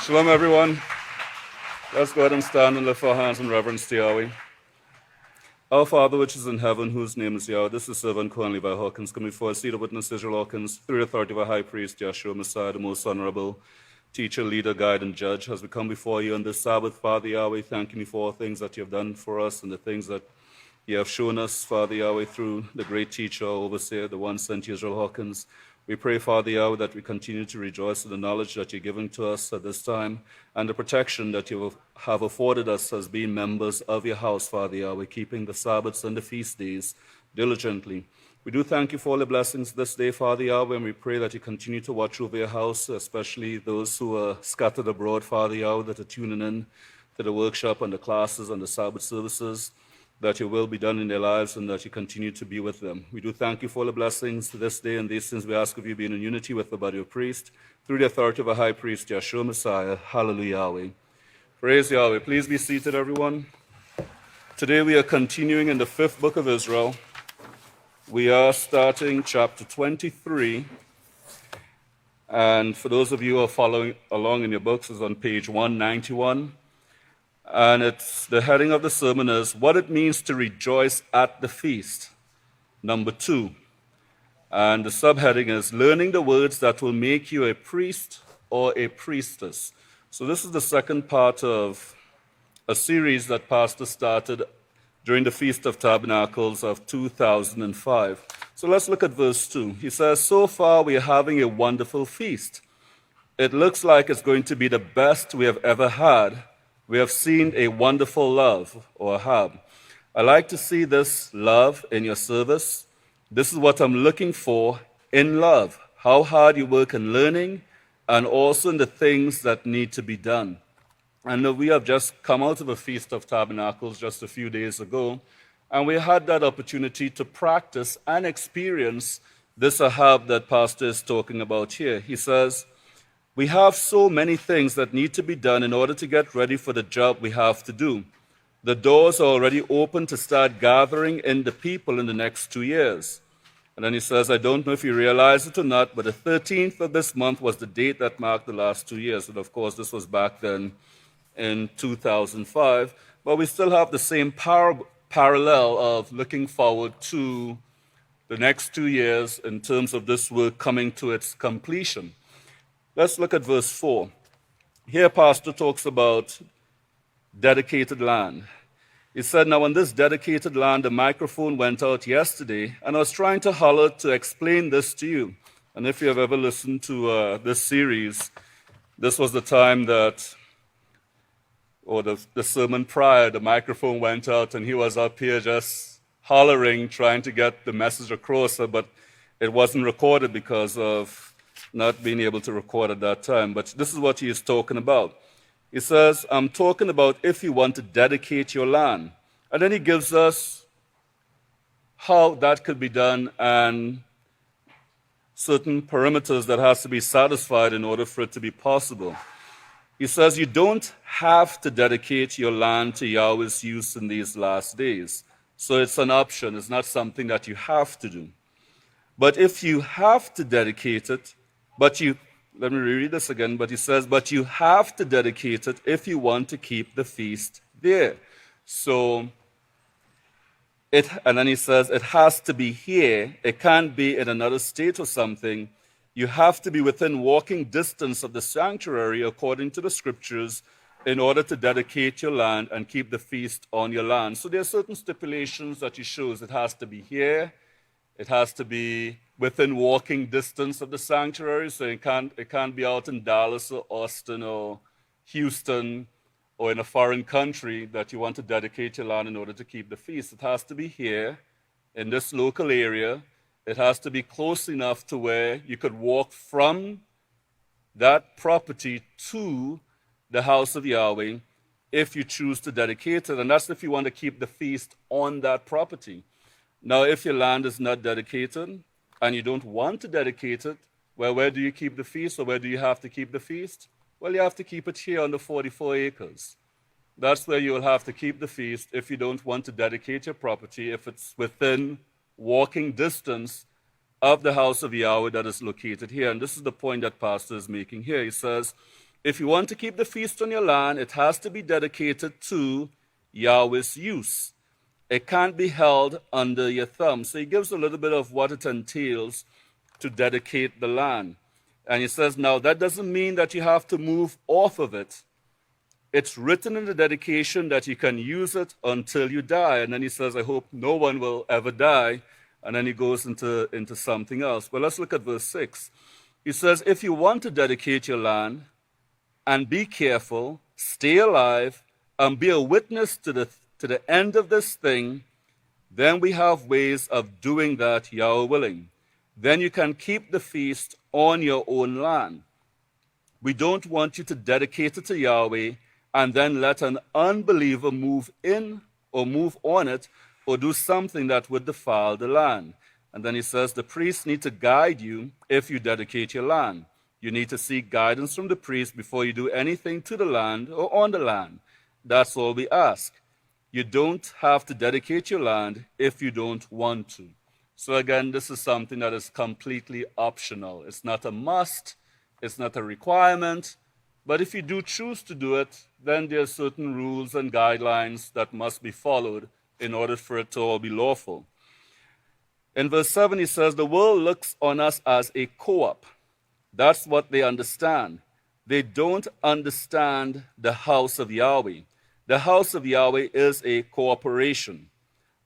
Shalom, everyone. Let's go ahead and stand and lift our hands in reverence to Yahweh. Our Father, which is in heaven, whose name is Yahweh, this is servant Cohen Levi Hawkins, coming before a seat of witness Israel Hawkins, through the authority of our high priest, Yahshua Messiah, the most honorable teacher, leader, guide, and judge, as we come before you on this Sabbath, Father Yahweh, thanking you for all things that you have done for us and the things that you have shown us, Father Yahweh, through the great teacher, overseer, the one sent Yisrayl Hawkins. We pray, Father Yahweh, that we continue to rejoice in the knowledge that you're giving to us at this time and the protection that you have afforded us as being members of your house, Father Yahweh, keeping the Sabbaths and the feast days diligently. We do thank you for all the blessings this day, Father Yahweh, and we pray that you continue to watch over your house, especially those who are scattered abroad, Father Yahweh, that are tuning in to the workshop and the classes and the Sabbath services, that your will be done in their lives and that you continue to be with them. We do thank you for all the blessings this day, and these things we ask of you being in unity with the body of Christ, through the authority of our high priest, Yahshua Messiah. Hallelujah, Yahweh. Praise Yahweh. Please be seated, everyone. Today we are continuing in the 5th book of Israel. We are starting chapter 23. And for those of you who are following along in your books, it's on page 191. And the heading of the sermon is What It Means to Rejoice at the Feast, number 2. And the subheading is Learning the Words That Will Make You a Priest or a Priestess. So this is the second part of a series that Pastor started during the Feast of Tabernacles of 2005. So let's look at verse 2. He says, So far we are having a wonderful feast. It looks like it's going to be the best we have ever had. We have seen a wonderful love, or Ahab. I like to see this love in your service. This is what I'm looking for in love, how hard you work in learning and also in the things that need to be done. And we have just come out of a Feast of Tabernacles just a few days ago, and we had that opportunity to practice and experience this Ahab that Pastor is talking about here. He says, we have so many things that need to be done in order to get ready for the job we have to do. The doors are already open to start gathering in the people in the next 2 years. And then he says, I don't know if you realize it or not, but the 13th of this month was the date that marked the last 2 years. And of course, this was back then in 2005. But we still have the same parallel of looking forward to the next 2 years in terms of this work coming to its completion. Let's look at verse 4. Here, Pastor talks about dedicated land. He said, now on this dedicated land, the microphone went out yesterday, and I was trying to holler to explain this to you. And if you have ever listened to this series, this was the time that, or the sermon prior, the microphone went out, and he was up here just hollering, trying to get the message across, but it wasn't recorded because of not being able to record at that time. But this is what he is talking about. He says, I'm talking about if you want to dedicate your land. And then he gives us how that could be done and certain parameters that has to be satisfied in order for it to be possible. He says you don't have to dedicate your land to Yahweh's use in these last days. So it's an option. It's not something that you have to do. But if you have to dedicate it, let me reread this again, but he says, but you have to dedicate it if you want to keep the feast there. So, and then he says, it has to be here. It can't be in another state or something. You have to be within walking distance of the sanctuary according to the scriptures in order to dedicate your land and keep the feast on your land. So there are certain stipulations that he shows. It has to be here. It has to be within walking distance of the sanctuary, so it can't be out in Dallas or Austin or Houston or in a foreign country that you want to dedicate your land in order to keep the feast. It has to be here in this local area. It has to be close enough to where you could walk from that property to the house of Yahweh if you choose to dedicate it, and that's if you want to keep the feast on that property. Now, if your land is not dedicated and you don't want to dedicate it, well, where do you keep the feast, or where do you have to keep the feast? Well, you have to keep it here on the 44 acres. That's where you will have to keep the feast if you don't want to dedicate your property, if it's within walking distance of the house of Yahweh that is located here. And this is the point that Pastor is making here. He says, If you want to keep the feast on your land, it has to be dedicated to Yahweh's use. It can't be held under your thumb. So he gives a little bit of what it entails to dedicate the land. And he says, now that doesn't mean that you have to move off of it. It's written in the dedication that you can use it until you die. And then he says, I hope no one will ever die. And then he goes into something else. But let's look at verse 6. He says, if you want to dedicate your land and be careful, stay alive, and be a witness to the end of this thing, then we have ways of doing that, Yahweh willing. Then you can keep the feast on your own land. We don't want you to dedicate it to Yahweh and then let an unbeliever move in or move on it or do something that would defile the land. And then he says the priests need to guide you if you dedicate your land. You need to seek guidance from the priest before you do anything to the land or on the land. That's all we ask. You don't have to dedicate your land if you don't want to. So again, this is something that is completely optional. It's not a must. It's not a requirement. But if you do choose to do it, then there are certain rules and guidelines that must be followed in order for it to all be lawful. In verse 7, he says, the world looks on us as a co-op. That's what they understand. They don't understand the house of Yahweh. The house of Yahweh is a cooperation.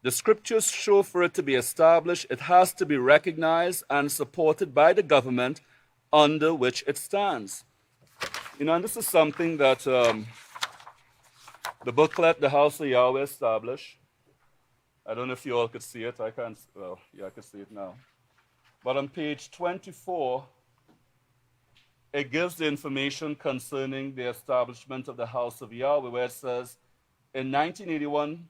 The scriptures show for it to be established, it has to be recognized and supported by the government under which it stands. And this is something that the booklet, The House of Yahweh, established. I don't know if you all could see it. I can't. Well, yeah, I can see it now. But on page 24, it gives the information concerning the establishment of the House of Yahweh, where it says, in 1981,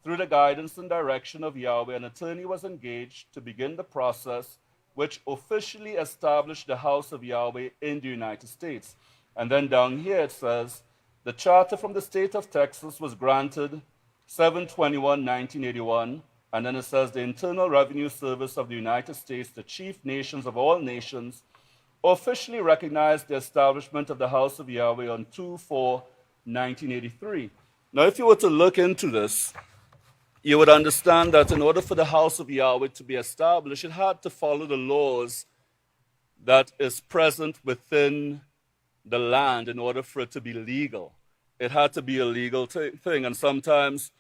through the guidance and direction of Yahweh, an attorney was engaged to begin the process which officially established the House of Yahweh in the United States. And then down here it says, the charter from the state of Texas was granted 7/21/1981, and then it says the Internal Revenue Service of the United States, the chief nations of all nations, officially recognized the establishment of the House of Yahweh on 2/4/1983. Now, if you were to look into this, you would understand that in order for the House of Yahweh to be established, it had to follow the laws that is present within the land in order for it to be legal. It had to be a legal thing. And sometimes,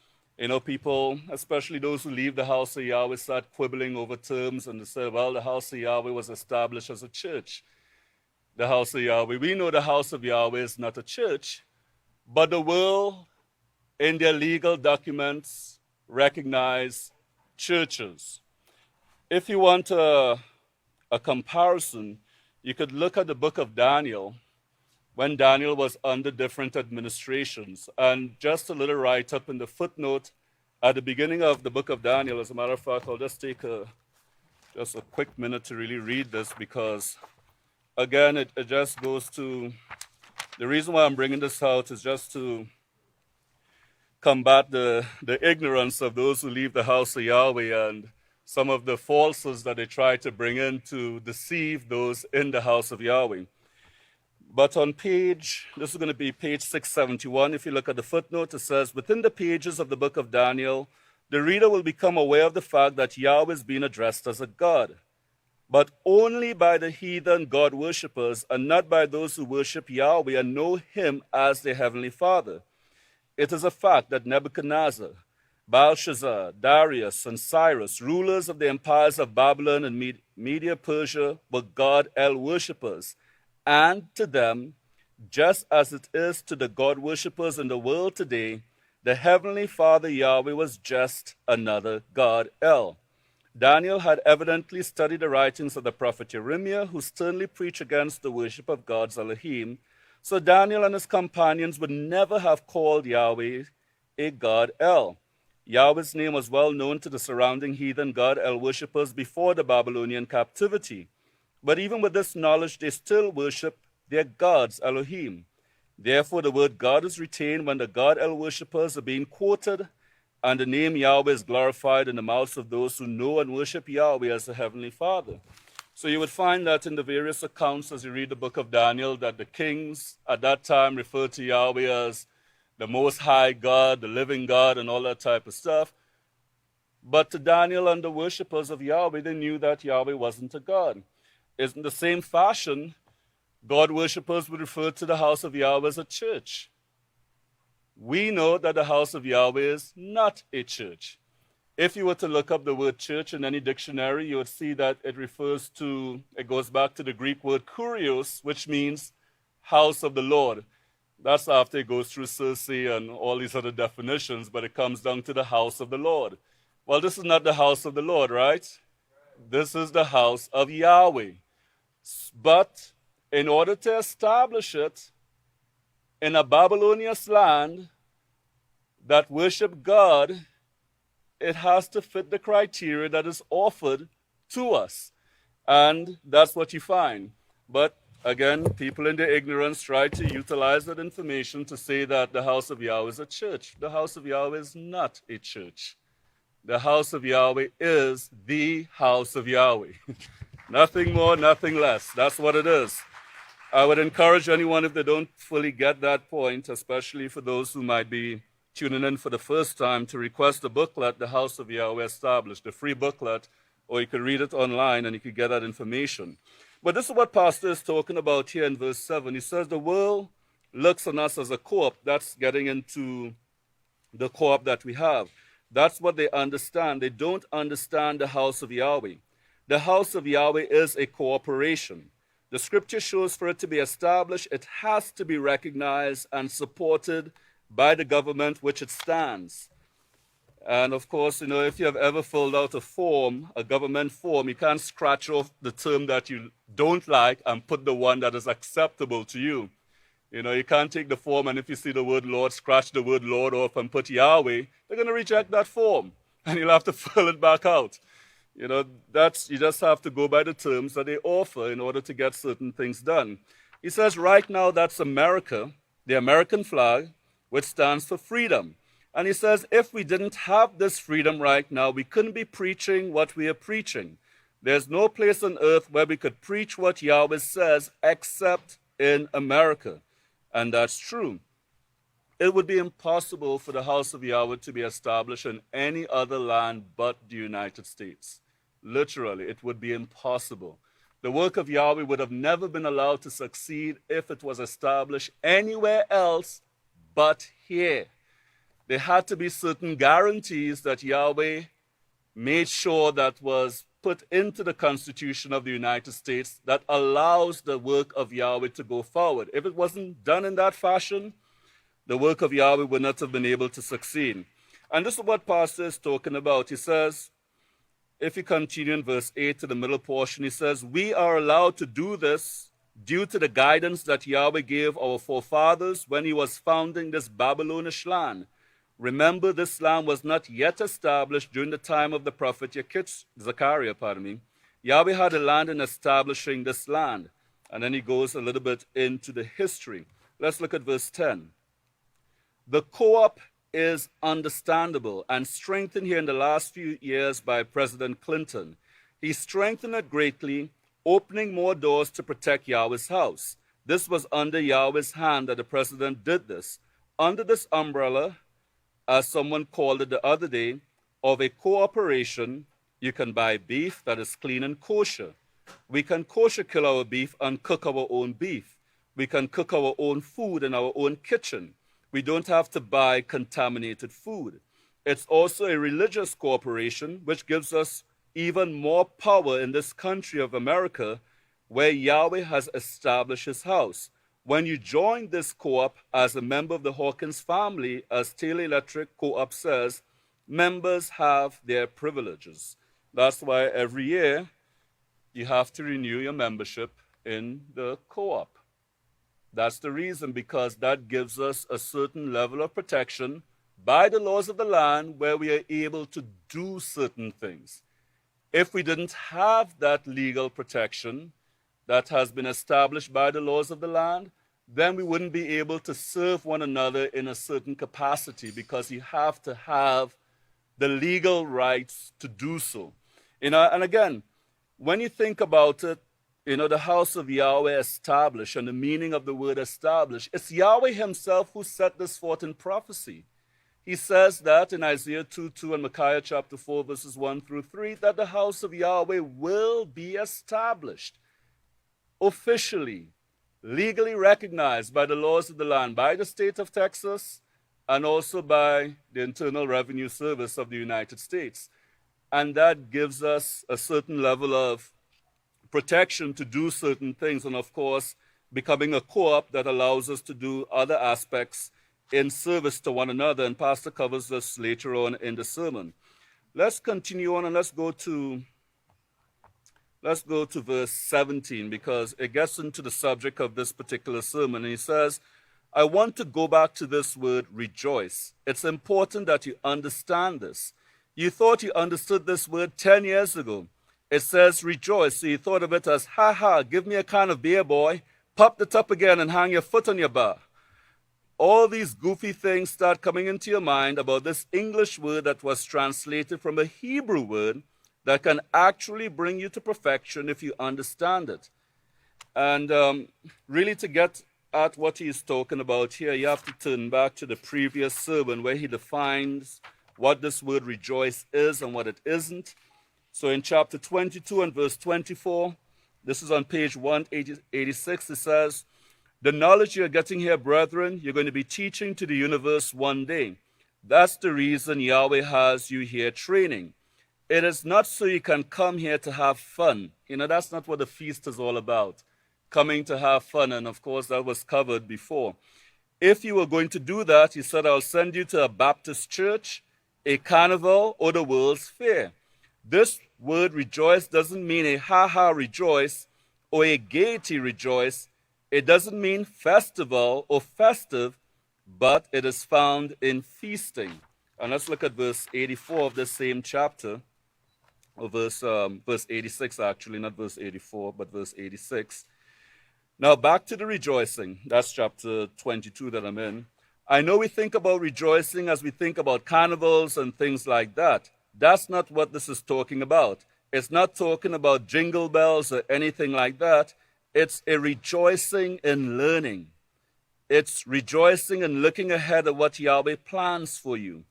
people, especially those who leave the House of Yahweh, start quibbling over terms and they say, well, the House of Yahweh was established as a church. The House of Yahweh. We know the House of Yahweh is not a church, but the world, in their legal documents, recognize churches. If you want a comparison, you could look at the book of Daniel, when Daniel was under different administrations. And just a little write-up in the footnote at the beginning of the book of Daniel. As a matter of fact, I'll just take just a quick minute to really read this because, again, it just goes to, the reason why I'm bringing this out is just to combat the ignorance of those who leave the house of Yahweh and some of the falsehoods that they try to bring in to deceive those in the house of Yahweh. But on this is going to be page 671. If you look at the footnote, it says, within the pages of the book of Daniel, the reader will become aware of the fact that Yahweh is being addressed as a God, but only by the heathen God worshippers and not by those who worship Yahweh and know him as their heavenly Father. It is a fact that Nebuchadnezzar, Belshazzar, Darius, and Cyrus, rulers of the empires of Babylon and Media Persia, were God El worshippers. And to them, just as it is to the God worshippers in the world today, the Heavenly Father Yahweh was just another God El. Daniel had evidently studied the writings of the prophet Jeremiah, who sternly preached against the worship of gods Elohim. So Daniel and his companions would never have called Yahweh a God El. Yahweh's name was well known to the surrounding heathen God El worshippers before the Babylonian captivity. But even with this knowledge, they still worship their gods, Elohim. Therefore, the word God is retained when the God El worshippers are being quoted, and the name Yahweh is glorified in the mouths of those who know and worship Yahweh as the Heavenly Father. So you would find that in the various accounts as you read the book of Daniel, that the kings at that time referred to Yahweh as the Most High God, the living God, and all that type of stuff. But to Daniel and the worshippers of Yahweh, they knew that Yahweh wasn't a God. In the same fashion, God worshippers would refer to the house of Yahweh as a church. We know that the house of Yahweh is not a church. If you were to look up the word church in any dictionary, you would see that it goes back to the Greek word kurios, which means house of the Lord. That's after it goes through Circe and all these other definitions, but it comes down to the house of the Lord. Well, this is not the house of the Lord, right? This is the house of Yahweh. But in order to establish it in a Babylonian land that worship God, it has to fit the criteria that is offered to us. And that's what you find. But again, people in their ignorance try to utilize that information to say that the house of Yahweh is a church. The house of Yahweh is not a church. The house of Yahweh is the house of Yahweh. Nothing more, nothing less. That's what it is. I would encourage anyone, if they don't fully get that point, especially for those who might be tuning in for the first time, to request the booklet, The House of Yahweh Established, the free booklet, or you could read it online and you could get that information. But this is what Pastor is talking about here in verse 7. He says the world looks on us as a co-op. That's getting into the co-op that we have. That's what they understand. They don't understand the house of Yahweh. The house of Yahweh is a cooperation. The scripture shows for it to be established, it has to be recognized and supported by the government which it stands. And of course, if you have ever filled out a form, a government form, you can't scratch off the term that you don't like and put the one that is acceptable to you. You can't take the form and if you see the word Lord, scratch the word Lord off and put Yahweh, they're going to reject that form and you'll have to fill it back out. You just have to go by the terms that they offer in order to get certain things done. He says right now that's America, the American flag, which stands for freedom. And he says if we didn't have this freedom right now, we couldn't be preaching what we are preaching. There's no place on earth where we could preach what Yahweh says except in America. And that's true. It would be impossible for the house of Yahweh to be established in any other land but the United States. Literally, it would be impossible. The work of Yahweh would have never been allowed to succeed if it was established anywhere else but here. There had to be certain guarantees that Yahweh made sure that was put into the Constitution of the United States that allows the work of Yahweh to go forward. If it wasn't done in that fashion, the work of Yahweh would not have been able to succeed. And this is what Pastor is talking about. He says, if you continue in verse 8 to the middle portion, he says, we are allowed to do this due to the guidance that Yahweh gave our forefathers when he was founding this Babylonish land. Remember, this land was not yet established during the time of the prophet Zechariah. Yahweh had a land in establishing this land. And then he goes a little bit into the history. Let's look at verse 10. The co-op is understandable and strengthened here in the last few years by President Clinton. He strengthened it greatly, opening more doors to protect Yahweh's house. This was under Yahweh's hand that the president did this. Under this umbrella, as someone called it the other day, of a cooperation, you can buy beef that is clean and kosher. We can kosher kill our beef and cook our own beef. We can cook our own food in our own kitchen. We don't have to buy contaminated food. It's also a religious cooperation, which gives us even more power in this country of America, where Yahweh has established his house. When you join this co-op as a member of the Hawkins family, as Taylor Electric Co-op says, members have their privileges. That's why every year you have to renew your membership in the co-op. That's the reason, because that gives us a certain level of protection by the laws of the land where we are able to do certain things. If we didn't have that legal protection that has been established by the laws of the land, then we wouldn't be able to serve one another in a certain capacity, because you have to have the legal rights to do so. And again, when you think about it, the house of Yahweh established, and the meaning of the word established, it's Yahweh himself who set this forth in prophecy. He says that in Isaiah 2:2 and Micaiah chapter 4, verses 1 through 3, that the house of Yahweh will be established officially, legally recognized by the laws of the land, by the state of Texas, and also by the Internal Revenue Service of the United States. And that gives us a certain level of protection to do certain things, and of course, becoming a co-op that allows us to do other aspects in service to one another. And Pastor covers this later on in the sermon. Let's continue on and let's go to verse 17, because it gets into the subject of this particular sermon. And he says, I want to go back to this word rejoice. It's important that you understand this. You thought you understood this word 10 years ago. It says rejoice, so you thought of it as, ha, give me a can of beer, boy, pop the top again and hang your foot on your bar. All these goofy things start coming into your mind about this English word that was translated from a Hebrew word that can actually bring you to perfection if you understand it. And really, to get at what he's talking about here, you have to turn back to the previous sermon where he defines what this word rejoice is and what it isn't. So in chapter 22 and verse 24, this is on page 186, it says, the knowledge you're getting here, brethren, you're going to be teaching to the universe one day. That's the reason Yahweh has you here training. It is not so you can come here to have fun. That's not what the feast is all about, coming to have fun. And of course, that was covered before. If you were going to do that, he said, I'll send you to a Baptist church, a carnival, or the World's Fair. This word rejoice doesn't mean a ha-ha rejoice or a gaiety rejoice. It doesn't mean festival or festive, but it is found in feasting. And let's look at verse 84 of the same chapter, or verse 86 actually, not verse 84, but verse 86. Now back to the rejoicing. That's chapter 22 that I'm in. I know we think about rejoicing as we think about carnivals and things like that. That's not what this is talking about. It's not talking about jingle bells or anything like that. It's a rejoicing in learning. It's rejoicing and looking ahead at what Yahweh plans for you.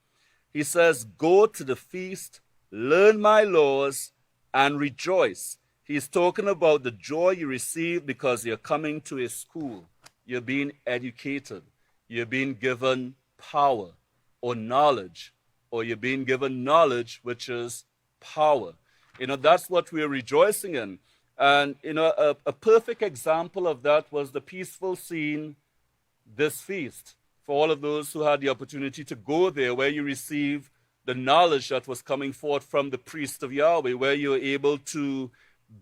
He says, go to the feast, learn my laws, and rejoice. He's talking about the joy you receive because you're coming to a school. You're being educated. You're being given power or knowledge, or you're being given knowledge, which is power. That's what we're rejoicing in. And, a perfect example of that was the peaceful scene this feast. For all of those who had the opportunity to go there, where you receive the knowledge that was coming forth from the priest of Yahweh, where you're able to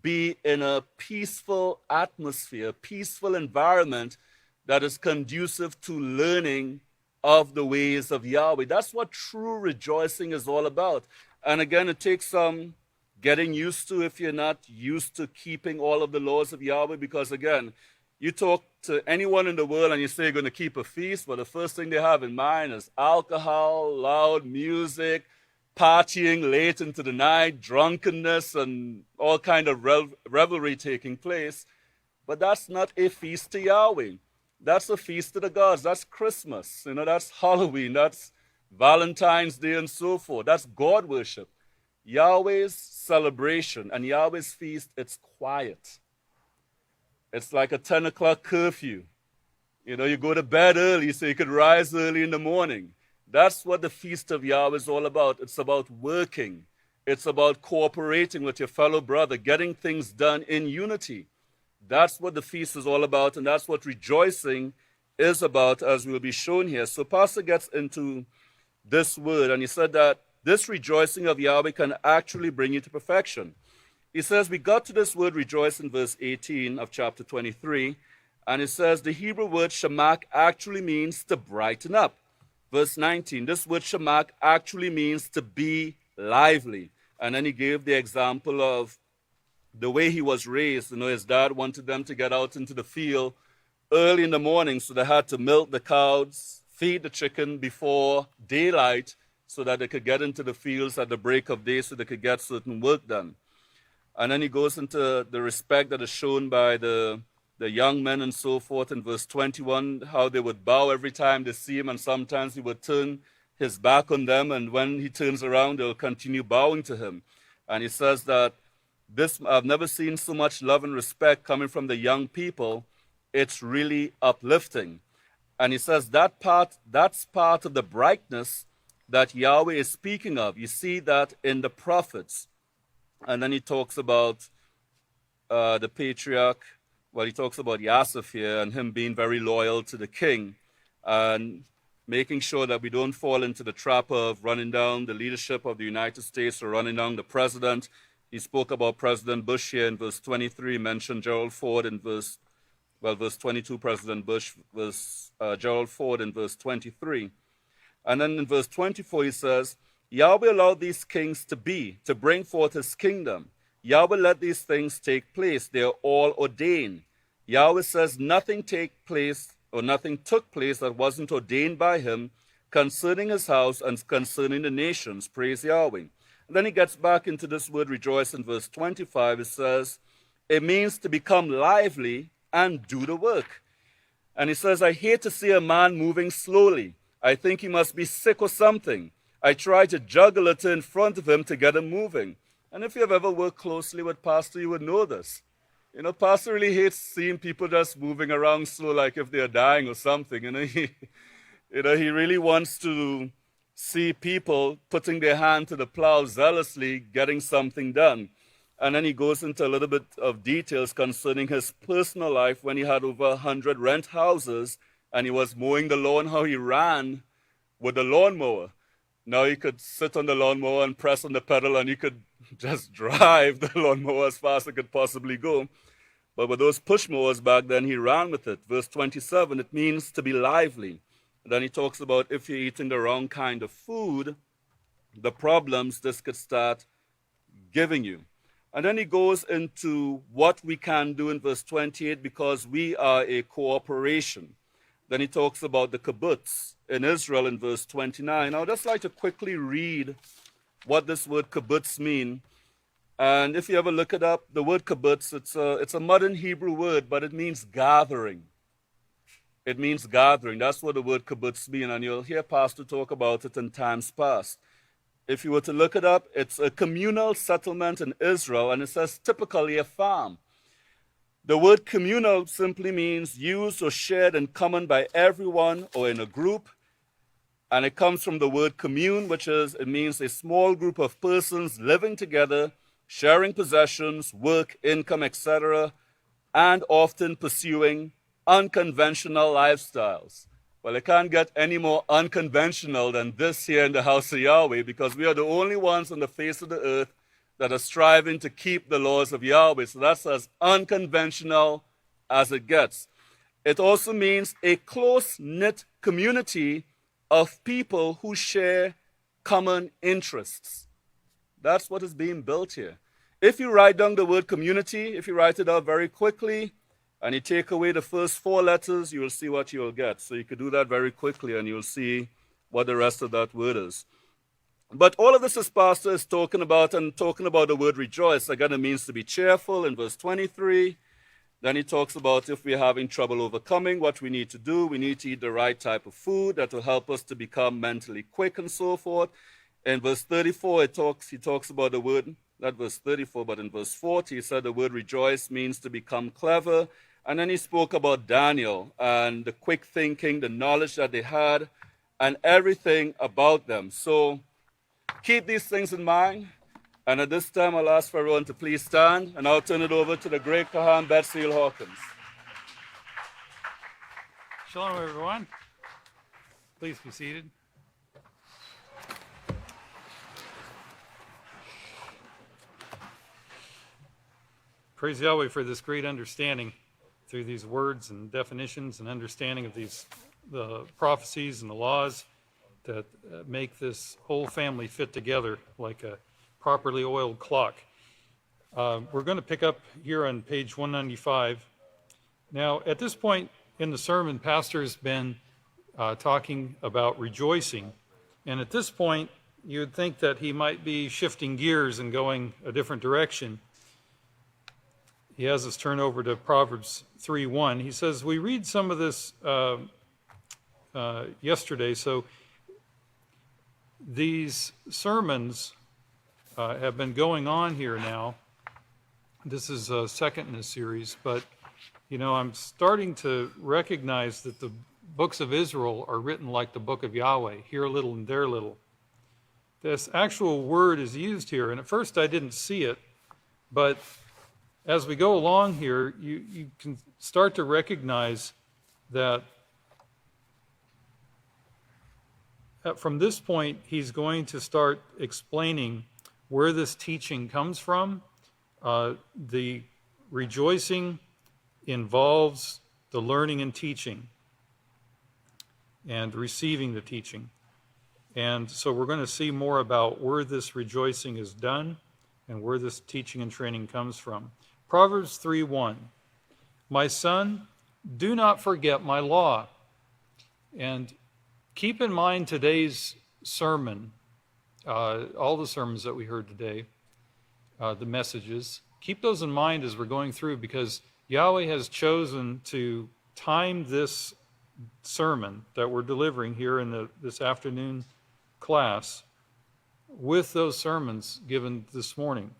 be in a peaceful atmosphere, peaceful environment that is conducive to learning of the ways of Yahweh. That's what true rejoicing is all about. And again, it takes some getting used to if you're not used to keeping all of the laws of Yahweh, because again, you talk to anyone in the world and you say you're going to keep a feast, but the first thing they have in mind is alcohol, loud music, partying late into the night, drunkenness, and all kind of revelry taking place. But that's not a feast to Yahweh. That's a feast to the gods. That's Christmas. That's Halloween. That's Valentine's Day and so forth. That's God worship. Yahweh's celebration and Yahweh's feast, it's quiet. It's like a 10 o'clock curfew. You go to bed early so you could rise early in the morning. That's what the feast of Yahweh is all about. It's about working. It's about cooperating with your fellow brother, getting things done in unity. That's what the feast is all about, and that's what rejoicing is about, as will be shown here. So Pastor gets into this word, and he said that this rejoicing of Yahweh can actually bring you to perfection. He says we got to this word rejoice in verse 18 of chapter 23, and it says the Hebrew word shamak actually means to brighten up. Verse 19, this word shamak actually means to be lively. And then he gave the example of the way he was raised. His dad wanted them to get out into the field early in the morning, so they had to milk the cows, feed the chicken before daylight so that they could get into the fields at the break of day so they could get certain work done. And then he goes into the respect that is shown by the young men and so forth in verse 21, how they would bow every time they see him, and sometimes he would turn his back on them, and when he turns around, they'll continue bowing to him. And he says that I've never seen so much love and respect coming from the young people. It's really uplifting. And he says that's part of the brightness that Yahweh is speaking of. You see that in the prophets. And then he talks about the patriarch. Well, he talks about Yasif here and him being very loyal to the king and making sure that we don't fall into the trap of running down the leadership of the United States or running down the president. He spoke about President Bush here in verse 23, mentioned Gerald Ford in verse 22, President Bush, Gerald Ford in verse 23. And then in verse 24 he says, Yahweh allowed these kings to bring forth his kingdom. Yahweh let these things take place. They are all ordained. Yahweh says nothing took place that wasn't ordained by him concerning his house and concerning the nations. Praise Yahweh. And then he gets back into this word rejoice in verse 25. It says, it means to become lively and do the work. And he says, I hate to see a man moving slowly. I think he must be sick or something. I try to juggle it in front of him to get him moving. And if you have ever worked closely with Pastor, you would know this. You know, Pastor really hates seeing people just moving around slow like if they're dying or something. He really wants to see people putting their hand to the plow zealously, getting something done. And then he goes into a little bit of details concerning his personal life when he had over 100 rent houses and he was mowing the lawn, how he ran with the lawnmower. Now he could sit on the lawnmower and press on the pedal and he could just drive the lawnmower as fast as it could possibly go. But with those push mowers back then, he ran with it. Verse 27, it means to be lively. And then he talks about if you're eating the wrong kind of food, the problems this could start giving you. And then he goes into what we can do in verse 28 because we are a corporation. Then he talks about the kibbutz in Israel in verse 29. I'd just like to quickly read what this word kibbutz means. And if you ever look it up, the word kibbutz, it's a modern Hebrew word, but it means gathering. It means gathering. That's what the word kibbutz means, and you'll hear Pastor talk about it in times past. If you were to look it up, it's a communal settlement in Israel, and it says typically a farm. The word communal simply means used or shared in common by everyone or in a group. And it comes from the word commune, it means a small group of persons living together, sharing possessions, work, income, etc., and often pursuing unconventional lifestyles. Well, it can't get any more unconventional than this here in the House of Yahweh because we are the only ones on the face of the earth that are striving to keep the laws of Yahweh. So that's as unconventional as it gets. It also means a close-knit community of people who share common interests. That's what is being built here. If you write down the word community, if you write it out very quickly, and you take away the first 4 letters, you will see what you will get. So you could do that very quickly, and you'll see what the rest of that word is. But all of this is Pastor is talking about the word rejoice. Again, it means to be cheerful in verse 23. Then he talks about if we're having trouble overcoming, what we need to do. We need to eat the right type of food that will help us to become mentally quick and so forth. In verse 34, he talks about the word, not verse 34, but in verse 40, he said the word rejoice means to become clever. And then he spoke about Daniel and the quick thinking, the knowledge that they had, and everything about them. So keep these things in mind. And at this time, I'll ask for everyone to please stand, and I'll turn it over to the great Kahan Betsy Hawkins. Shalom, everyone. Please be seated. Praise Yahweh for this great understanding through these words and definitions and understanding of the prophecies and the laws that make this whole family fit together like a properly oiled clock. We're going to pick up here on page 195. Now, at this point in the sermon, Pastor's been talking about rejoicing. And at this point, you'd think that he might be shifting gears and going a different direction. he has us turn over to Proverbs 3:1. He says, we read some of this yesterday, so these sermons have been going on here now. This is a second in a series, but I'm starting to recognize that the books of Israel are written like the book of Yahweh, here a little and there a little. This actual word is used here, and at first I didn't see it, but as we go along here, you can start to recognize that from this point, he's going to start explaining where this teaching comes from. The rejoicing involves the learning and teaching and receiving the teaching. And so we're going to see more about where this rejoicing is done and where this teaching and training comes from. Proverbs 3:1, my son, do not forget my law. And keep in mind today's sermon, all the sermons that we heard today, the messages. Keep those in mind as we're going through, because Yahweh has chosen to time this sermon that we're delivering here in this afternoon class with those sermons given this morning.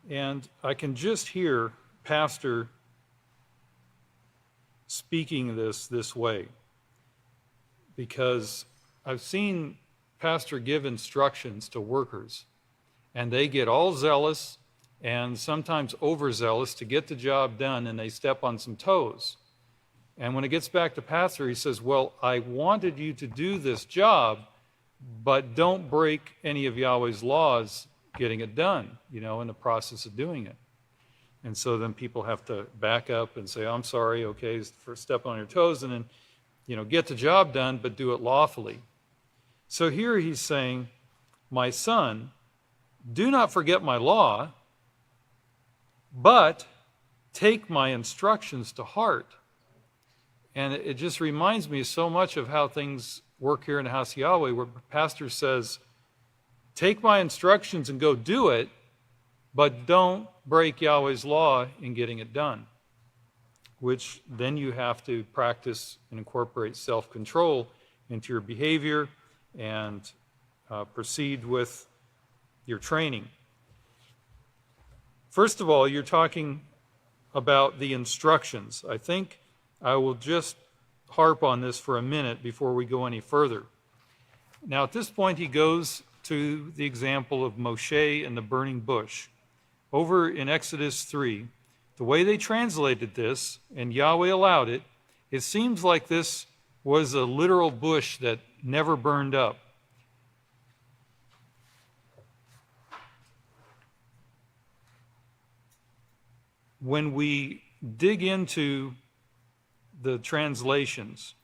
And I can just hear Pastor speaking this way, because I've seen Pastor give instructions to workers, and they get all zealous and sometimes overzealous to get the job done, and they step on some toes. And when it gets back to Pastor, he says, well, I wanted you to do this job, but don't break any of Yahweh's laws getting it done, in the process of doing it. And so then people have to back up and say, I'm sorry, okay, for step on your toes, and then, get the job done, but do it lawfully. So here he's saying, my son, do not forget my law, but take my instructions to heart. And it just reminds me so much of how things work here in the House of Yahweh, where the pastor says, take my instructions and go do it, but don't break Yahweh's law in getting it done, which then you have to practice and incorporate self-control into your behavior and proceed with your training. First of all, you're talking about the instructions. I think I will just harp on this for a minute before we go any further. Now, at this point, he goes to the example of Moshe and the burning bush. Over in Exodus 3, the way they translated this, and Yahweh allowed it, it seems like this was a literal bush that never burned up. When we dig into the translations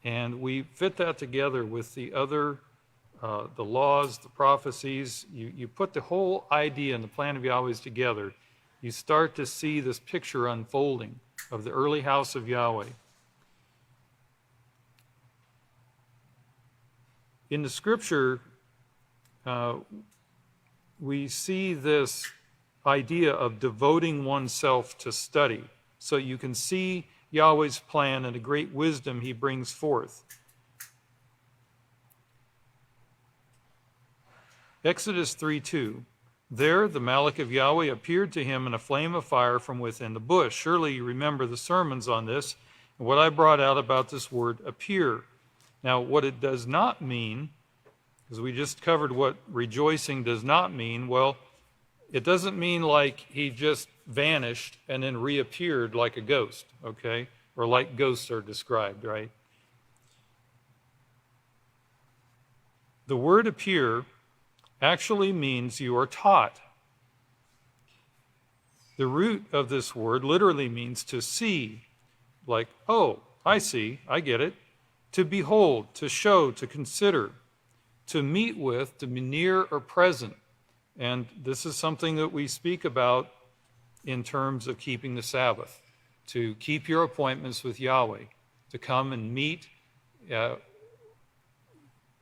and we fit that together with the other the laws, the prophecies, you put the whole idea and the plan of Yahweh's together, you start to see this picture unfolding of the early house of Yahweh. In the scripture, we see this idea of devoting oneself to study, so you can see Yahweh's plan and the great wisdom he brings forth. Exodus 3:2, there the Malach of Yahweh appeared to him in a flame of fire from within the bush. Surely you remember the sermons on this, and what I brought out about this word appear. Now, what it does not mean, because we just covered what rejoicing does not mean, well, it doesn't mean like he just vanished and then reappeared like a ghost, okay? Or like ghosts are described, right? The word appear actually means you are taught. The root of this word literally means to see, like, oh, I see, I get it. To behold, to show, to consider, to meet with, to be near or present. And this is something that we speak about in terms of keeping the Sabbath, to keep your appointments with Yahweh, to come and meet at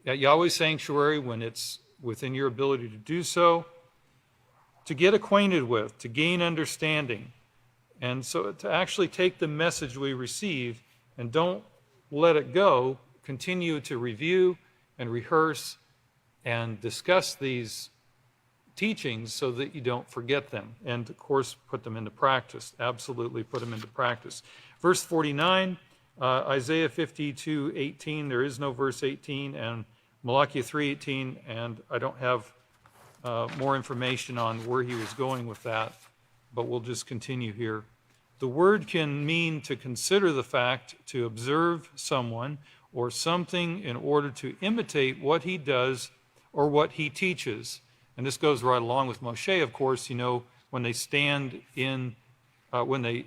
Yahweh's sanctuary when it's within your ability to do so, to get acquainted with, to gain understanding. And so to actually take the message we receive and don't let it go, continue to review and rehearse and discuss these teachings so that you don't forget them. And of course, put them into practice. Absolutely put them into practice. Verse 49, Isaiah 52:18, there is no verse 18, and Malachi 3:18, and I don't have more information on where he was going with that, but we'll just continue here. The word can mean to consider the fact, to observe someone or something in order to imitate what he does or what he teaches. And this goes right along with Moshe, of course. You know, when they stand in, when they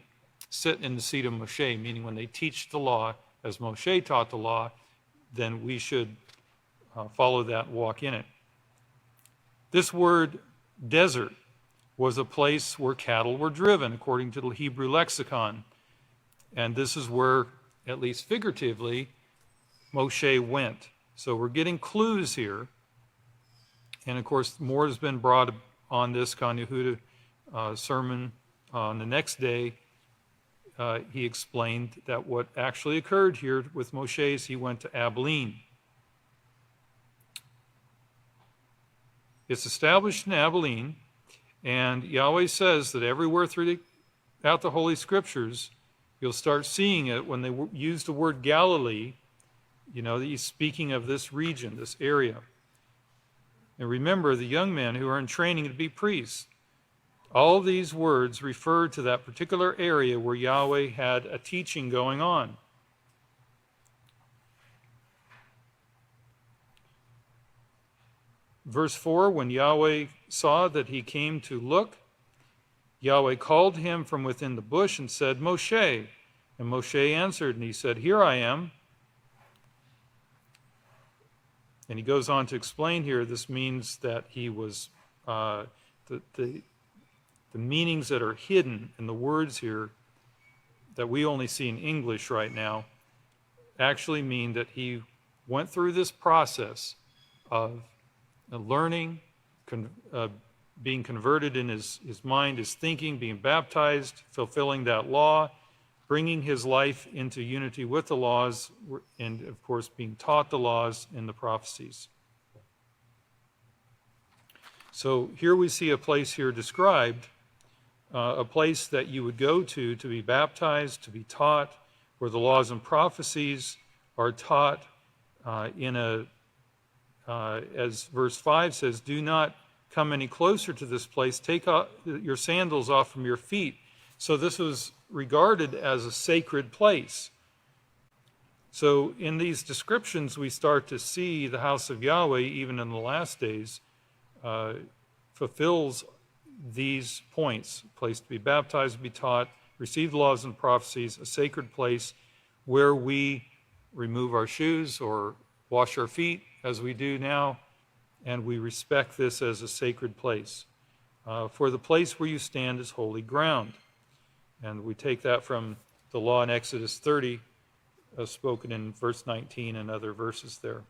sit in the seat of Moshe, meaning when they teach the law as Moshe taught the law, then we should follow that, walk in it. This word desert was a place where cattle were driven, according to the Hebrew lexicon. And this is where, at least figuratively, Moshe went. So we're getting clues here. And of course, more has been brought on this Khan Yehuda sermon. On the next day, he explained that what actually occurred here with Moshe is he went to Abelin. It's established in Abelin, and Yahweh says that everywhere throughout the Holy Scriptures, you'll start seeing it when they use the word Galilee. You know, that he's speaking of this region, this area. And remember, the young men who are in training to be priests, all these words refer to that particular area where Yahweh had a teaching going on. Verse 4, when Yahweh saw that he came to look, Yahweh called him from within the bush and said, Moshe. And Moshe answered, and he said, Here I am. And he goes on to explain here, this means that he was, the meanings that are hidden in the words here that we only see in English right now actually mean that he went through this process of learning, being converted in his mind, his thinking, being baptized, fulfilling that law, bringing his life into unity with the laws, and of course being taught the laws and the prophecies. So here we see a place here described, a place that you would go to be baptized, to be taught, where the laws and prophecies are taught as verse 5 says, do not come any closer to this place. Take your sandals off from your feet. So this was regarded as a sacred place. So in these descriptions, we start to see the house of Yahweh, even in the last days, fulfills these points: a place to be baptized, to be taught, receive the laws and prophecies, a sacred place where we remove our shoes or wash our feet as we do now, and we respect this as a sacred place. For the place where you stand is holy ground. And we take that from the law in Exodus 30, spoken in verse 19 and other verses there.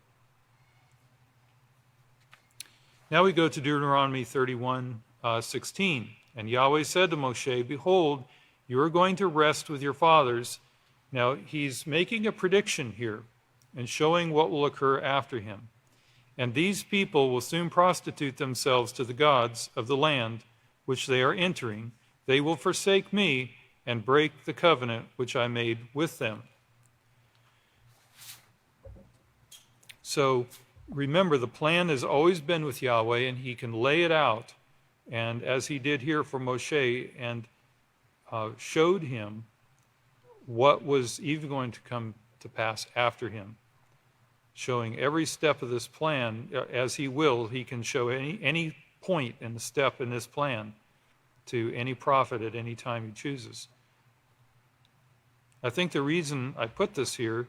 Now we go to Deuteronomy 31:16. And Yahweh said to Moshe, Behold, you are going to rest with your fathers. Now he's making a prediction here and showing what will occur after him. And these people will soon prostitute themselves to the gods of the land which they are entering. They will forsake me and break the covenant which I made with them. So remember, the plan has always been with Yahweh, and he can lay it out. And as he did here for Moshe, and showed him what was even going to come to pass after him, showing every step of this plan. As he will, he can show any point in the step in this plan to any prophet at any time he chooses. I think the reason I put this here,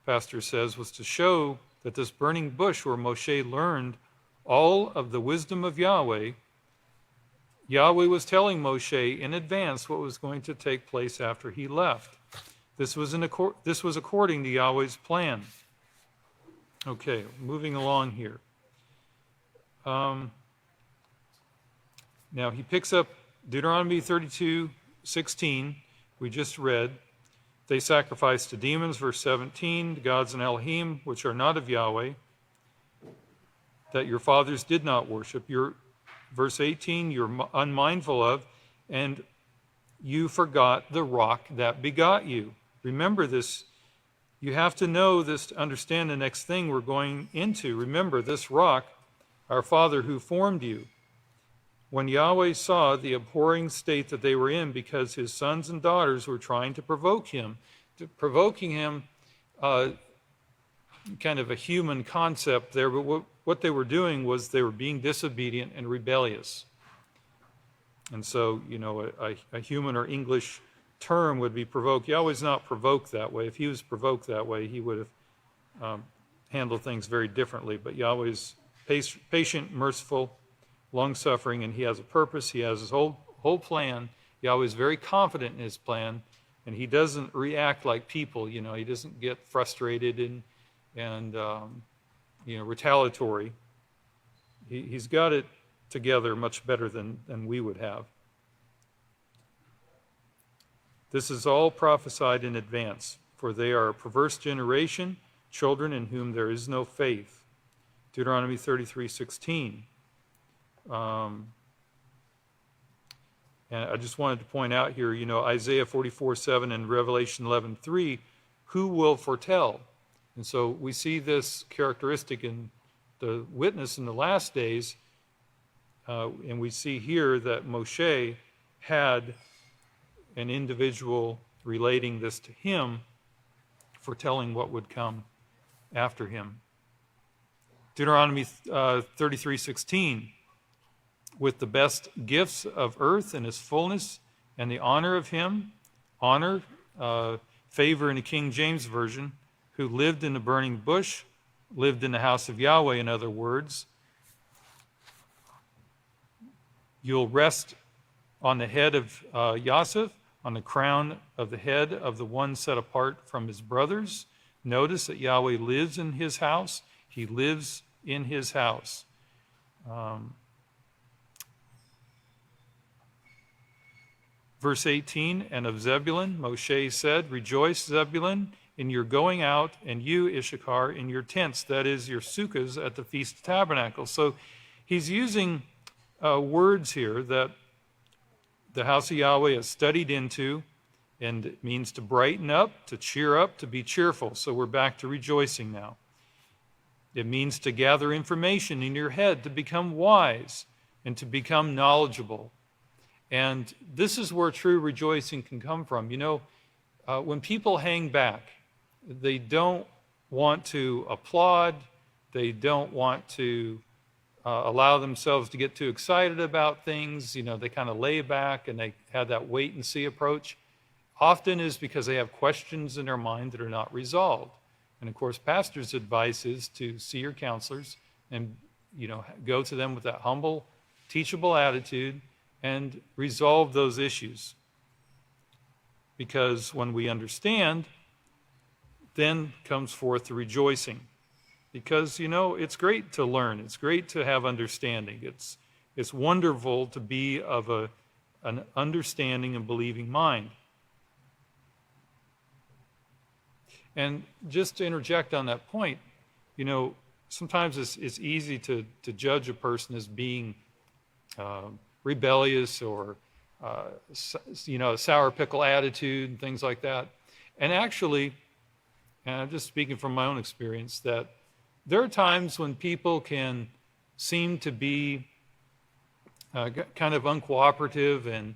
Pastor says, was to show that this burning bush where Moshe learned all of the wisdom of Yahweh, Yahweh was telling Moshe in advance what was going to take place after he left. This was according to Yahweh's plan. Okay, moving along here. Now he picks up Deuteronomy 32:16, we just read. They sacrifice to demons, verse 17, to gods and Elohim, which are not of Yahweh, that your fathers did not worship. Verse 18, you're unmindful of, and you forgot the rock that begot you. Remember this. You have to know this to understand the next thing we're going into. Remember this rock, our Father who formed you. When Yahweh saw the abhorring state that they were in because his sons and daughters were trying to provoke him, kind of a human concept there, but what they were doing was they were being disobedient and rebellious. And so, a human or English term would be provoke. Yahweh's not provoked that way. If he was provoked that way, he would have handled things very differently. But Yahweh's patient, merciful, long-suffering, and he has a purpose. He has his whole plan. Yahweh's very confident in his plan, and he doesn't react like people. He doesn't get frustrated and retaliatory. He's got it together much better than we would have. This is all prophesied in advance, for they are a perverse generation, children in whom there is no faith. Deuteronomy 33:16. And I just wanted to point out here, Isaiah 44:7 and Revelation 11:3, who will foretell? And so we see this characteristic in the witness in the last days, and we see here that Moshe had an individual relating this to him, foretelling what would come after him. Deuteronomy 33:16, with the best gifts of earth and his fullness and the honor of him, honor, favor in the King James Version, who lived in the burning bush, lived in the house of Yahweh, in other words. You'll rest on the head of Yosef, on the crown of the head of the one set apart from his brothers. Notice that Yahweh lives in his house. He lives in his house. Verse 18, and of Zebulun, Moshe said, rejoice, Zebulun, in your going out, and you, Issachar, in your tents, that is, your sukkahs at the Feast of Tabernacles. So he's using words here that the house of Yahweh is studied into, and it means to brighten up, to cheer up, to be cheerful. So we're back to rejoicing now. It means to gather information in your head, to become wise, and to become knowledgeable. And this is where true rejoicing can come from. When people hang back, they don't want to applaud, they don't want to allow themselves to get too excited about things. They kind of lay back and they have that wait and see approach. Often is because they have questions in their mind that are not resolved. And of course, pastor's advice is to see your counselors and go to them with that humble, teachable attitude and resolve those issues. Because when we understand, then comes forth the rejoicing. Because, it's great to learn. It's great to have understanding. It's wonderful to be of an understanding and believing mind. And just to interject on that point, sometimes it's easy to judge a person as being rebellious or, a sour pickle attitude and things like that. And actually, and I'm just speaking from my own experience, that there are times when people can seem to be kind of uncooperative and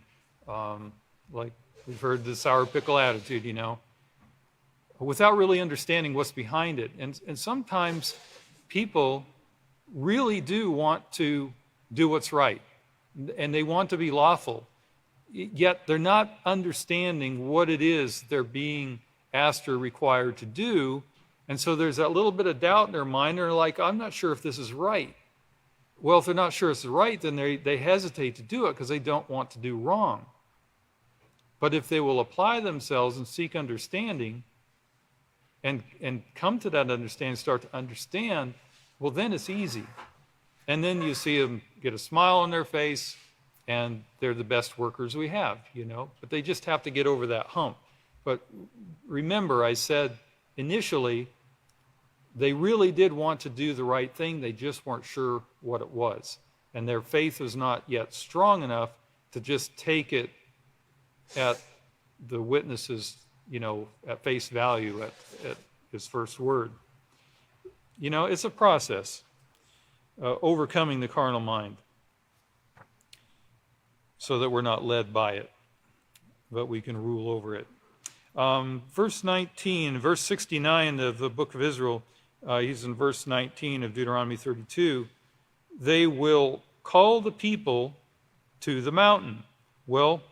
like we've heard the sour pickle attitude, without really understanding what's behind it. And sometimes people really do want to do what's right, and they want to be lawful, yet they're not understanding what it is they're being asked or required to do. And so there's that little bit of doubt in their mind. They're like, I'm not sure if this is right. Well, if they're not sure it's right, then they hesitate to do it because they don't want to do wrong. But if they will apply themselves and seek understanding and come to that understanding, start to understand, well, then it's easy. And then you see them get a smile on their face, and they're the best workers we have, but they just have to get over that hump. But remember, I said initially, they really did want to do the right thing. They just weren't sure what it was. And their faith was not yet strong enough to just take it at the witnesses, at face value, at his first word. It's a process, overcoming the carnal mind, so that we're not led by it, but we can rule over it. Verse 69 of the book of Israel, he's in verse 19 of Deuteronomy 32. They will call the people to the mountain. Well,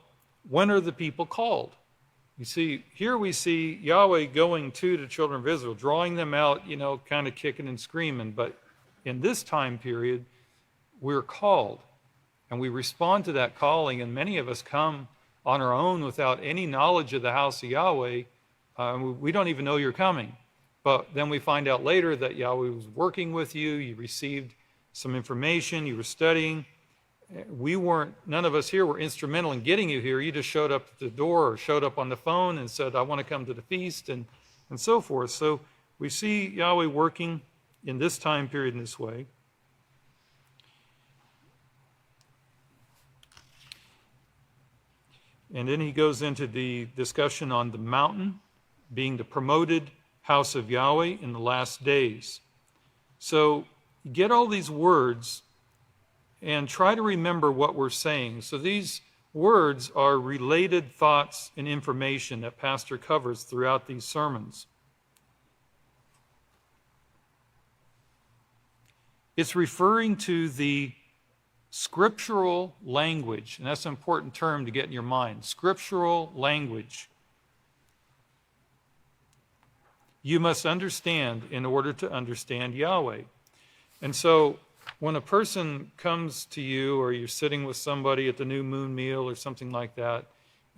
when are the people called? You see, here we see Yahweh going to the children of Israel, drawing them out, kind of kicking and screaming. But in this time period, we're called, and we respond to that calling, and many of us come on our own without any knowledge of the house of Yahweh. We don't even know you're coming. But then we find out later that Yahweh was working with you, you received some information, you were studying. None of us here were instrumental in getting you here. You just showed up at the door or showed up on the phone and said, I want to come to the feast, and so forth. So we see Yahweh working in this time period in this way. And then he goes into the discussion on the mountain being the promoted house of Yahweh in the last days. So get all these words and try to remember what we're saying. So these words are related thoughts and information that Pastor covers throughout these sermons. It's referring to the scriptural language, and that's an important term to get in your mind. Scriptural language. You must understand in order to understand Yahweh. And so when a person comes to you, or you're sitting with somebody at the new moon meal or something like that,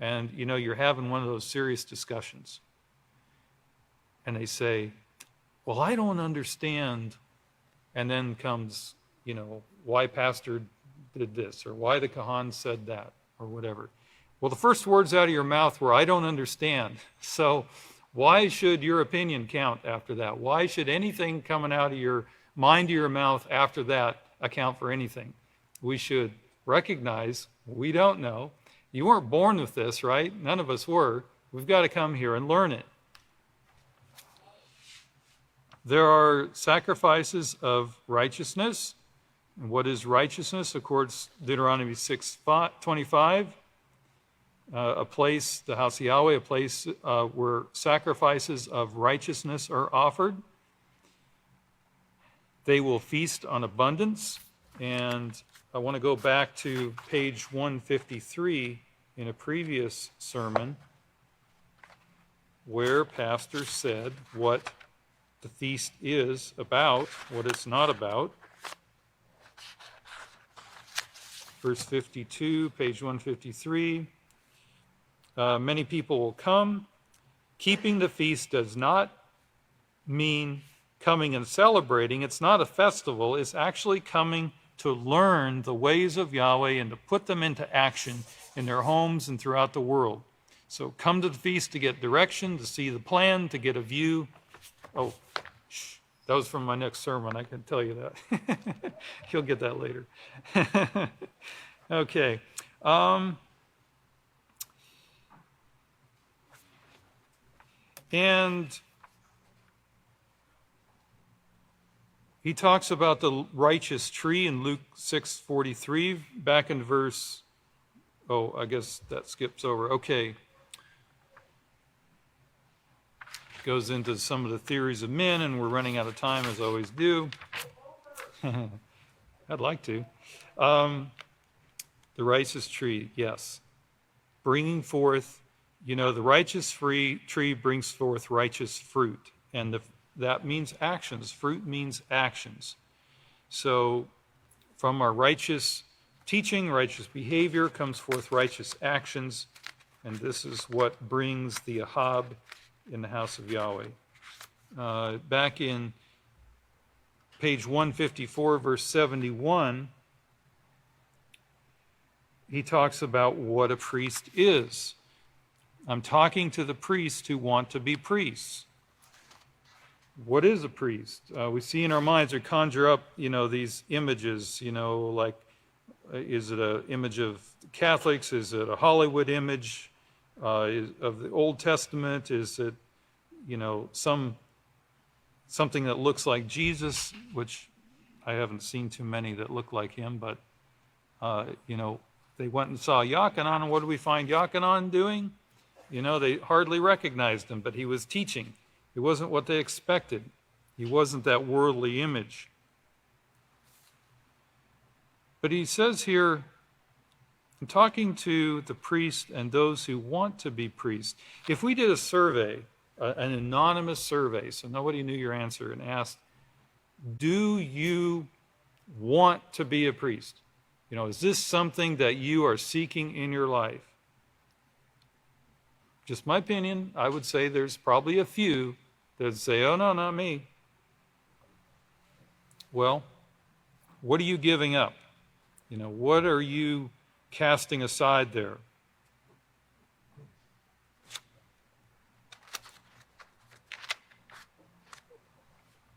and you're having one of those serious discussions, and they say, well, I don't understand, and then comes, why Pastor did this, or why the Kahan said that, or whatever. Well, the first words out of your mouth were, I don't understand. So why should your opinion count after that? Why should anything coming out of your mind to your mouth after that account for anything? We should recognize we don't know. You weren't born with this, right? None of us were. We've got to come here and learn it. There are sacrifices of righteousness. And what is righteousness? Of course, Deuteronomy 6:25. A place, the house of Yahweh, a place where sacrifices of righteousness are offered. They will feast on abundance. And I want to go back to page 153 in a previous sermon, where Pastor said what the feast is about, what it's not about. Verse 52, page 153. Many people will come. Keeping the feast does not mean coming and celebrating. It's not a festival. It's actually coming to learn the ways of Yahweh and to put them into action in their homes and throughout the world. So come to the feast to get direction, to see the plan, to get a view. Oh, that was from my next sermon. I can tell you that. You'll get that later. Okay. And he talks about the righteous tree in Luke 6:43, back in verse, I guess that skips over. Okay. Goes into some of the theories of men, and we're running out of time, as I always do. I'd like to. The righteous tree, yes. Bringing forth, the righteous tree brings forth righteous fruit. And that means actions. Fruit means actions. So from our righteous teaching, righteous behavior comes forth righteous actions. And this is what brings the Yahaqob in the house of Yahweh. Back in page 154, verse 71, he talks about what a priest is. I'm talking to the priests who want to be priests. What is a priest? We see in our minds or conjure up, these images, like, is it an image of Catholics? Is it a Hollywood image of the Old Testament? Is it, something that looks like Jesus, which I haven't seen too many that look like him, but, they went and saw Yochanan, and what do we find Yochanan doing? They hardly recognized him, but he was teaching. It wasn't what they expected. He wasn't that worldly image. But he says here, I'm talking to the priest and those who want to be priests. If we did a survey, an anonymous survey, so nobody knew your answer, and asked, do you want to be a priest? Is this something that you are seeking in your life? Just my opinion, I would say there's probably a few that say, oh, no, not me. Well, what are you giving up? What are you casting aside there?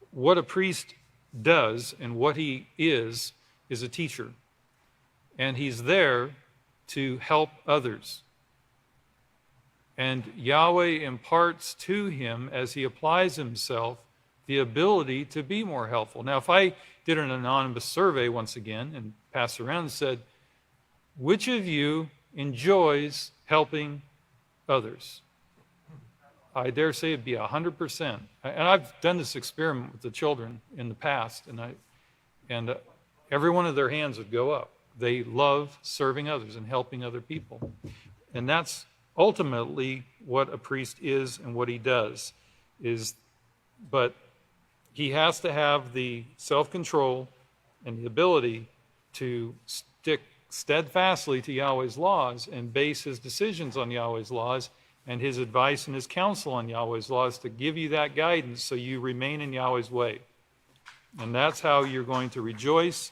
What a priest does and what he is a teacher. And he's there to help others. And Yahweh imparts to him, as he applies himself, the ability to be more helpful. Now, if I did an anonymous survey once again and passed around and said, which of you enjoys helping others? I dare say it'd be 100%. And I've done this experiment with the children in the past, and every one of their hands would go up. They love serving others and helping other people. And that's ultimately what a priest is and what he does. But he has to have the self-control and the ability to stick steadfastly to Yahweh's laws and base his decisions on Yahweh's laws and his advice and his counsel on Yahweh's laws to give you that guidance so you remain in Yahweh's way. And that's how you're going to rejoice.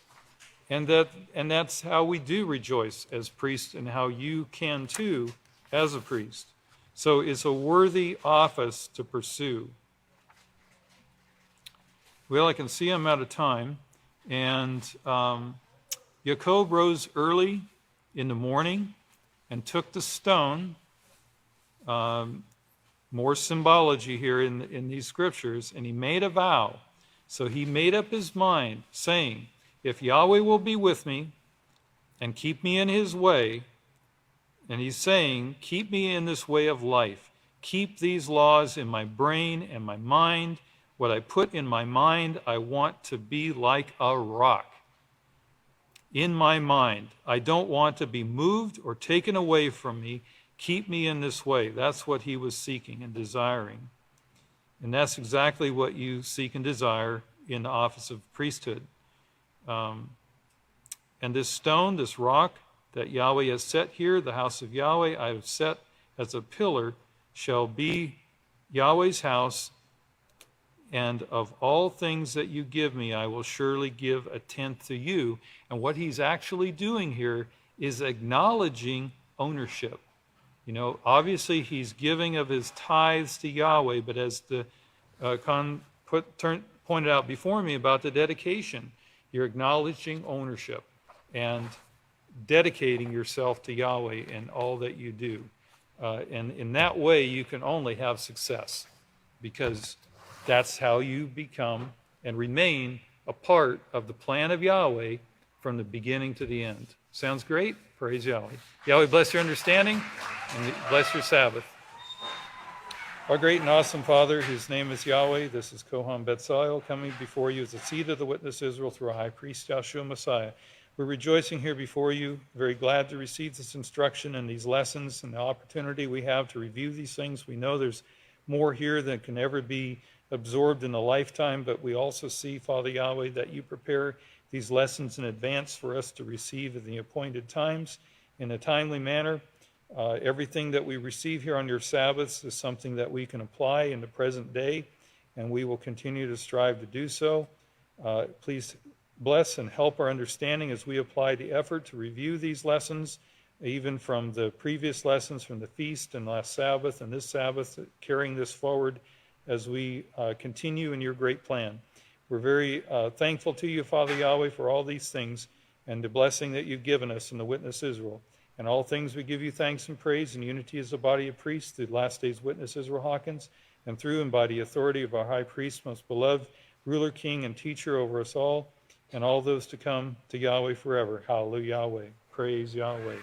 And that's how we do rejoice as priests, and how you can too as a priest. So it's a worthy office to pursue. Well, I can see I'm out of time. And Yahaqob rose early in the morning and took the stone. More symbology here in these scriptures. And he made a vow. So he made up his mind, saying, if Yahweh will be with me and keep me in his way, and he's saying, keep me in this way of life. Keep these laws in my brain and my mind. What I put in my mind, I want to be like a rock. In my mind, I don't want to be moved or taken away from me. Keep me in this way. That's what he was seeking and desiring. And that's exactly what you seek and desire in the office of priesthood. And this stone, this rock that Yahweh has set here, the house of Yahweh, I have set as a pillar, shall be Yahweh's house. And of all things that you give me, I will surely give a tenth to you. And what he's actually doing here is acknowledging ownership. Obviously he's giving of his tithes to Yahweh, but as the pointed out before me about the dedication, you're acknowledging ownership and dedicating yourself to Yahweh in all that you do. And in that way, you can only have success, because that's how you become and remain a part of the plan of Yahweh from the beginning to the end. Sounds great? Praise Yahweh. Yahweh bless your understanding and bless your Sabbath. Our great and awesome Father, whose name is Yahweh, this is Kohan Betzalel coming before you as the seed of the witness Israel through our high priest Yahshua Messiah. We're rejoicing here before you, very glad to receive this instruction and these lessons and the opportunity we have to review these things. We know there's more here than can ever be absorbed in a lifetime, but we also see, Father Yahweh, that you prepare these lessons in advance for us to receive in the appointed times in a timely manner. Everything that we receive here on your Sabbaths is something that we can apply in the present day, and we will continue to strive to do so. Please bless and help our understanding as we apply the effort to review these lessons even from the previous lessons from the feast and last Sabbath and this Sabbath, carrying this forward as we continue in your great plan. We're very thankful to you, Father Yahweh, for all these things and the blessing that you've given us in the witness Israel. In all things we give you thanks and praise in unity as a body of priests through the last day's witness Israel Hawkins, and through and by the authority of our high priest, most beloved, ruler, king, and teacher over us all, and all those to come, to Yahweh forever. Hallelujah, Yahweh. Praise Yahweh.